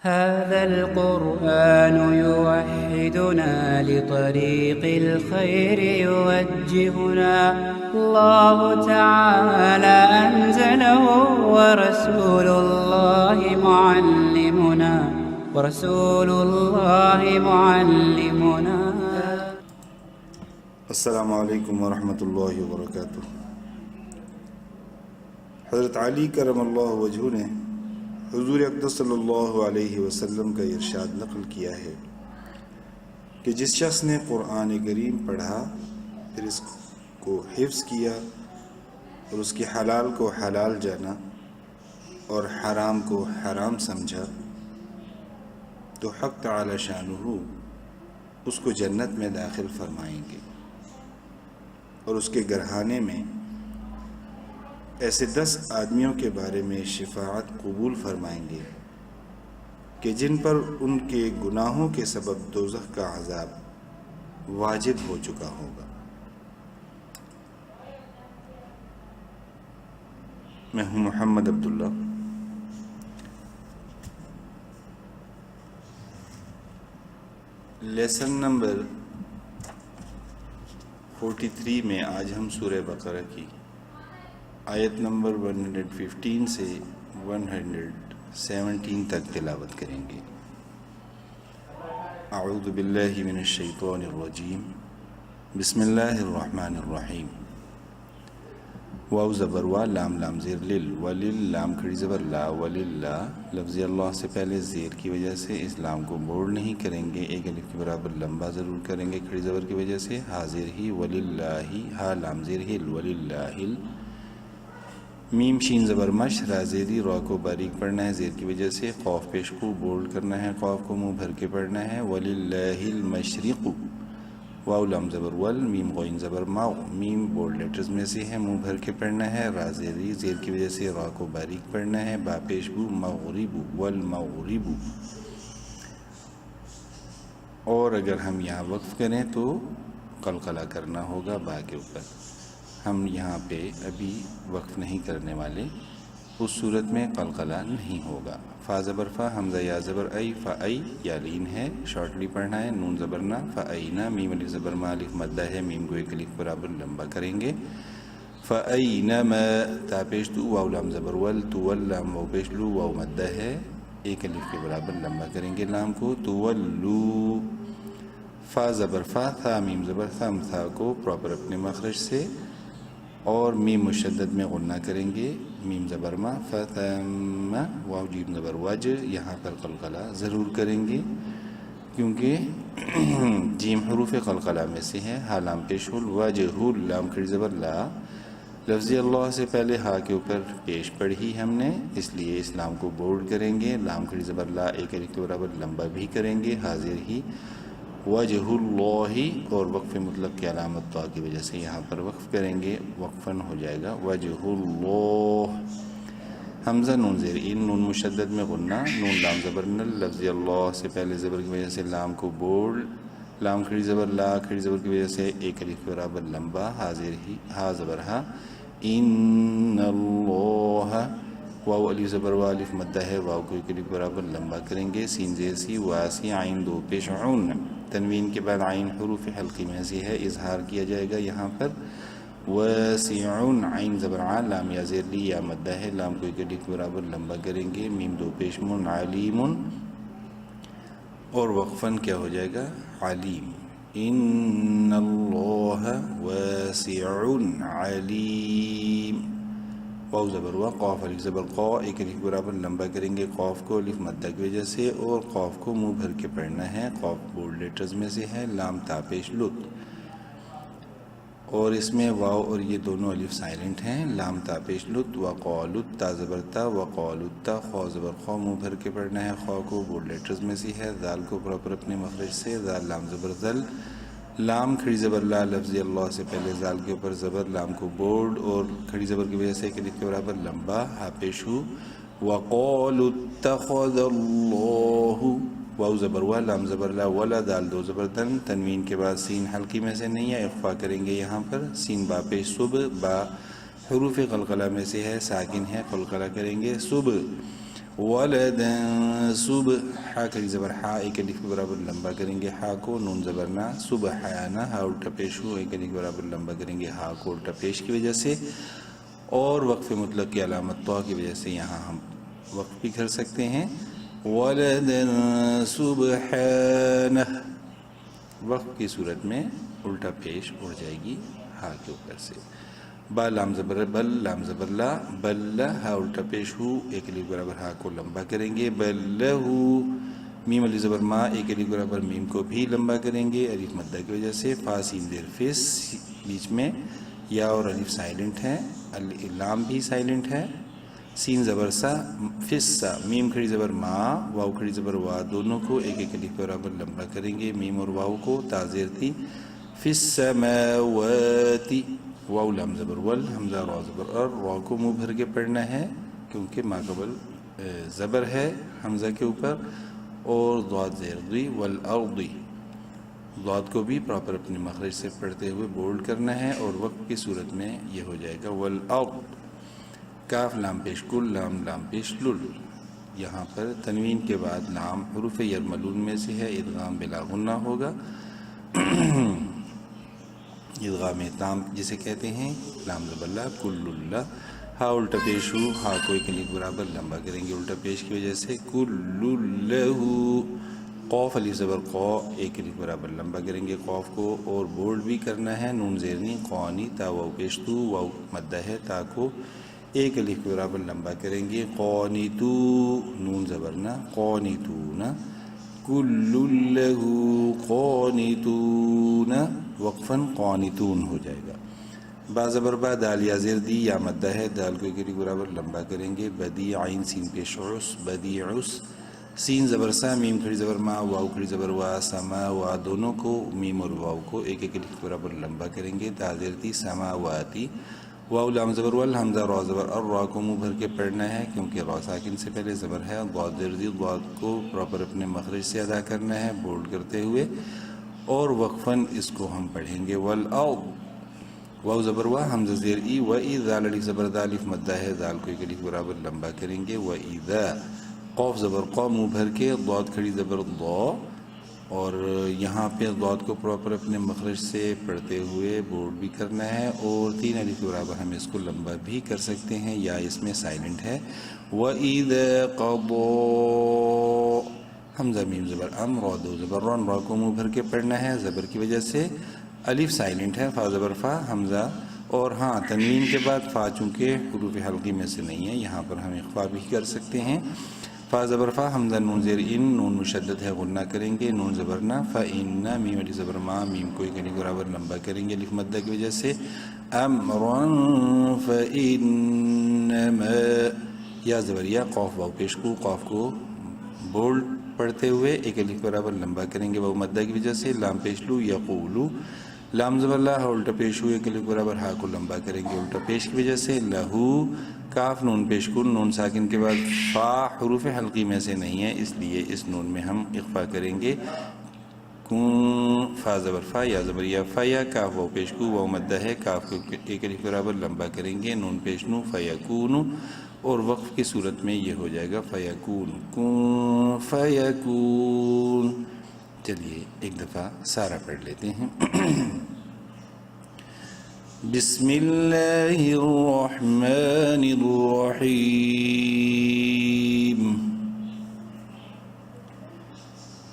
هذا القرآن يوحدنا لطريق الخير يوجهنا الله تعالى أنزله ورسول الله معلمنا. السلام علیکم ورحمۃ اللہ وبرکاتہ. حضرت علی کرم اللہ وجہہ نے حضور اقدس صلی اللہ علیہ وسلم کا ارشاد نقل کیا ہے کہ جس شخص نے قرآن کریم پڑھا، پھر اس کو حفظ کیا اور اس کے حلال کو حلال جانا اور حرام کو حرام سمجھا، تو حق تعالی شانہ اس کو جنت میں داخل فرمائیں گے، اور اس کے گھرانے میں ایسے 10 آدمیوں کے بارے میں شفاعت قبول فرمائیں گے کہ جن پر ان کے گناہوں کے سبب دوزخ کا عذاب واجب ہو چکا ہوگا. میں ہوں محمد عبداللہ. لیسن نمبر 43 میں آج ہم سورہ بقرہ کی آیت نمبر 115 سے 117 تک تلاوت کریں گے. اعوذ باللہ من الشیطان الرجیم. بسم اللہ الرحمن الرحیم. واو زبر وا، لام لام زیر لل، ولل لام کھڑی زبر لا، وللہ لفظ اللہ سے پہلے زیر کی وجہ سے اس لام کو بولڈ نہیں کریں گے، ایک الف کے برابر لمبا ضرور کریں گے کھڑی زبر کی وجہ سے. حاضر ہی وللہ، ہا لام زیر ہل، وللہ. میم شین زبر مش، را زیری، را کو باریک پڑھنا ہے زیر کی وجہ سے. قاف پیش کو بولڈ کرنا ہے، قاف کو منہ بھر کے پڑھنا ہے. وللہ المشرق. واو لام زبر ول، میم غین زبر ماؤ، میم بولڈ لیٹرز میں سے ہے، منہ بھر کے پڑھنا ہے. را زیری، زیر کی وجہ سے را کو باریک پڑھنا ہے. با پیش بو، مغرب، والمغرب. اور اگر ہم یہاں وقف کریں تو قلقلہ کرنا ہوگا با کے اوپر. ہم یہاں پہ ابھی وقف نہیں کرنے والے، اس صورت میں قلقلہ نہیں ہوگا. فا زبر فا، حمزہ یا زبر ای، فائی یا لین ہے، شارٹلی پڑھنا ہے. نون زبر نا، فائینا. میم الف زبر ما، الف مدہ ہے، میم کو ایک الف برابر لمبا کریں گے. فائینما. تا پیش تو، واو لام زبر ول، تول لام واو پیش لو، واو مدہ ہے، ایک الف کے برابر لمبا کریں گے لام کو. تولو. فا زبر فا، تھا میم زبر تھا، تھا کو پراپر اپنے مخرج سے اور میم مشدد میں غنہ کریں گے. میم زبر ما، فتم، واو جیم زبر وج. یہاں پر قلقلہ ضرور کریں گے کیونکہ جیم حروف قلقلہ میں سے ہے. ہا لام پیش ہل، وجہ لام کھڑی زبر لا. لفظ اللہ سے پہلے ہا کے اوپر پیش پڑھی ہم نے، اس لیے اس لام کو بولڈ کریں گے. لام کھڑی زبر لا، ایک الف کے برابر لمبا بھی کریں گے. حاضر ہی وجہ اللہ، اور وقف مطلق کی علامت تو کی وجہ سے یہاں پر وقف کریں گے، وقفاً ہو جائے گا وجہ اللہ. حمزہ نون زیر ان، نون مشدد میں غنہ. نون لام زبر نل، لفظ اللہ سے پہلے زبر کی وجہ سے لام کو بولڈ. لام کھڑی زبر لا، کھڑی زبر کی وجہ سے ایک الف کے برابر لمبا. حاضر ہی، ہا زبر ہا، ان اللہ. واو الف زبر وا، الف مدہ ہے، واو کو ایک الف برابر لمبا کریں گے. سین زیر سی، واسی، عین دو پیش عون. تنوین کے بعد عین حروف حلقی میں سے ہے، اظہار کیا جائے گا یہاں پر. واسعون، عین زبر ع، لام یا زیر لی یا مدہ ہے، لام کو ایک الف برابر لمبا کریں گے. میم دو پیش من، علیم، اور وقفاً کیا ہو جائے گا علیم. ان اللہ واسع علیم. واو زبر وا، قاف الف زبر قا، ایک الف برابر لمبا کریں گے قاف کو الف مدہ کی وجہ سے، اور قاف کو منہ بھر کے پڑھنا ہے. قاف بولڈ لیٹرز میں سے ہے. لام تا پیش لط، اور اس میں واو اور یہ دونوں الف سائلنٹ ہیں. لام تا پیش لط. وقالت، تا زبر تا، وقالت تا. خا زبر خا، منہ بھر کے پڑھنا ہے، خا کو بولڈ لیٹرز میں سے ہے. ذال کو پراپر اپنے مخرج سے. ذال لام زبر ذل، لام کھڑی زبر لا، لفظ اللہ سے پہلے زال کے اوپر زبر، لام کو بولڈ اور کھڑی زبر کی وجہ سے ایک الف کے برابر لمبا. ہا پیش ہو. وقالوا اتخذ اللہ. واو زبر وا، لام زبر لا، ولا. دال دو زبر دن، تنوین کے بعد سین حلقی میں سے نہیں ہے، اخفا کریں گے یہاں پر. سین با پیش صبح، با حروف قلقلہ میں سے ہے، ساکن ہے، قلقلہ کریں گے. صبح. ولدا صبح ہا کھڑی زبر ہا ایک الف کے برابر لمبا کریں گے ہا کو، نون زبر نا سبحانہ ہا الٹا پیش ہو ایک الف کے برابر لمبا کریں گے ہا کو الٹا پیش کی وجہ سے، اور وقف مطلق کی علامت تو کی وجہ سے یہاں ہم وقف بھی کر سکتے ہیں. ولدا سبحانہ وقف کی صورت میں الٹا پیش اڑ جائے گی ہا کے اوپر سے. با لام زبر بل لام زبر لا بل ہا الٹا پیش ہو ایک الف برابر ہا کو لمبا کریں گے بل لہو. میم علی زبر ما ایک الف برابر میم کو بھی لمبا کریں گے الف مدہ کی وجہ سے. فا سین زیر فس بیچ میں یا اور الف سائلنٹ ہے، لام بھی سائلنٹ ہے. سین زبر سا فس سا میم کھڑی زبر ما واو کھڑی زبر وا دونوں کو ایک ایک الف برابر لمبا کریں گے میم اور واو کو. تازیر تھی فس سماواتی واو لام زبر ول حمزہ را زبر اور را کو منہ بھر کے پڑھنا ہے کیونکہ ما قبل زبر ہے حمزہ کے اوپر، اور ضاد زیر ضی والارضی ضاد کو بھی پراپر اپنے مخرج سے پڑھتے ہوئے بولڈ کرنا ہے، اور وقت کی صورت میں یہ ہو جائے گا والارض. کاف لام پیش کل لام لام پیش لل. یہاں پر تنوین کے بعد لام حروف یرملون میں سے ہے، ادغام بلا غنہ ہوگا. ادغام تام جسے کہتے ہیں. لام زبر لا کل اللہ ہا الٹا پیش ہو ہا کو ایک الف برابر لمبا کریں گے الٹا پیش کی وجہ سے کل لہو. قوف الف زبر قو ایک الف برابر لمبا کریں گے قوف کو، اور بولڈ بھی کرنا ہے. نون زیرنی قوانی تا واو پیش تو واو مدہ ہے تا کو ایک الف کے برابر لمبا کریں گے قانتو نون زبرنا قانتون کل لہو قانتون وقفاً قانتون ہو جائے گا. با زبر با دال یا زیر دی یا مدہ ہے دال کو ایک الف برابر لمبا کریں گے بدی عین سین پیش عس بدیعس. سین زبر سا میم کھڑی زبر ما واو کھڑی زبر وا سما وا دونوں کو میم اور واو کو ایک ایک الف برابر لمبا کریں گے. تازیر تھی سماواتی واو لام زبر ول حمزہ را زبر اور را کو منہ بھر کے پڑھنا ہے کیونکہ را ساکن سے پہلے زبر ہے. ضاد زیر دی ضاد کو پراپر اپنے مخرج سے ادا کرنا ہے بولڈ کرتے ہوئے، اور وقفاً اس کو ہم پڑھیں گے والارض. واو زبر وا حمزہ زیر ای و ای ذال الف زبر دا الف مدہ ہے ذال کو ایک الف برابر لمبا کریں گے و اذا. قوف زبر قو منہ بھر کے ضاد کھڑی زبر ضا، اور یہاں پہ ضاد کو پراپر اپنے مخرج سے پڑھتے ہوئے بولڈ بھی کرنا ہے، اور تین الف کے برابر ہم اس کو لمبا بھی کر سکتے ہیں یا اس میں سائلنٹ ہے. وَإِذَا قَضَى حمزہ میم زبر ام را دو زبر رن را کو منہ بھر کے پڑھنا ہے زبر کی وجہ سے. الف سائلنٹ ہے فا زبر فا حمزہ، اور ہاں تنوین کے بعد فا چونکہ حروف حلقی میں سے نہیں ہے یہاں پر ہم اخفا بھی کر سکتے ہیں. فا زبر فا حمزہ نون زیر ان نون مشدد ہے غنہ کریں گے نون زبرنا فإن میم علی زبر ما میم کو ایک الف برابر لمبا کریں گے الف مدہ کی وجہ سے. امرا فإنما یا زبر یا قوف واو پیش کو قوف کو بولڈ پڑھتے ہوئے ایک الف برابر لمبا کریں گے واو مدہ کی وجہ سے. لام پیش لو یقولو لام زبر لا الٹا پیش ہو ایک الف برابر ہا کو لمبا کریں گے الٹا پیش کی وجہ سے. لہو کاف نون پیش کن نون ساکن کے بعد فا حروف حلقی میں سے نہیں ہے اس لیے اس نون میں ہم اخفا کریں گے. فا زبر فا یا زبر یا فا یا کاف واو پیش کو واو مدہ ہے کاف کو ایک الف برابر لمبا کریں گے نون پیش نو فیکون، اور وقف کی صورت میں یہ ہو جائے گا فیکون کون فیکون. چلیے ایک دفعہ سارا پڑھ لیتے ہیں. بسم اللہ الرحمن الرحیم.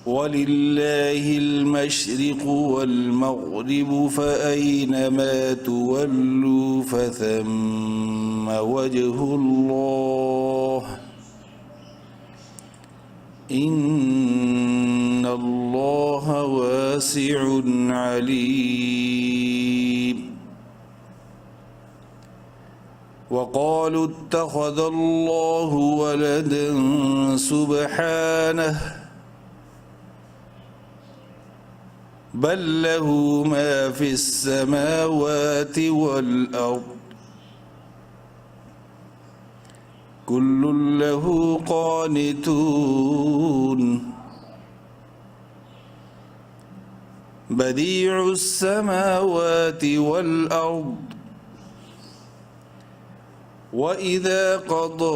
وَلِلَّهِ الْمَشْرِقُ وَالْمَغْرِبُ فَأَيْنَمَا تُوَلُّوا فَثَمَّ وَجْهُ اللَّهِ إِنَّ اللَّهَ وَاسِعٌ عَلِيمٌ. وَقَالُوا اتَّخَذَ اللَّهُ وَلَدًا سُبْحَانَهُ بل له ما في السماوات والأرض كل له قانتون. بديع السماوات والأرض وإذا قضى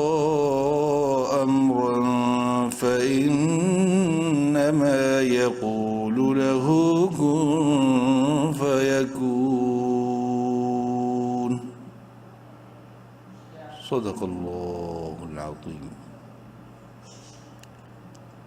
أمرا فإنما يقول له كن فيكون. صدق الله العظيم.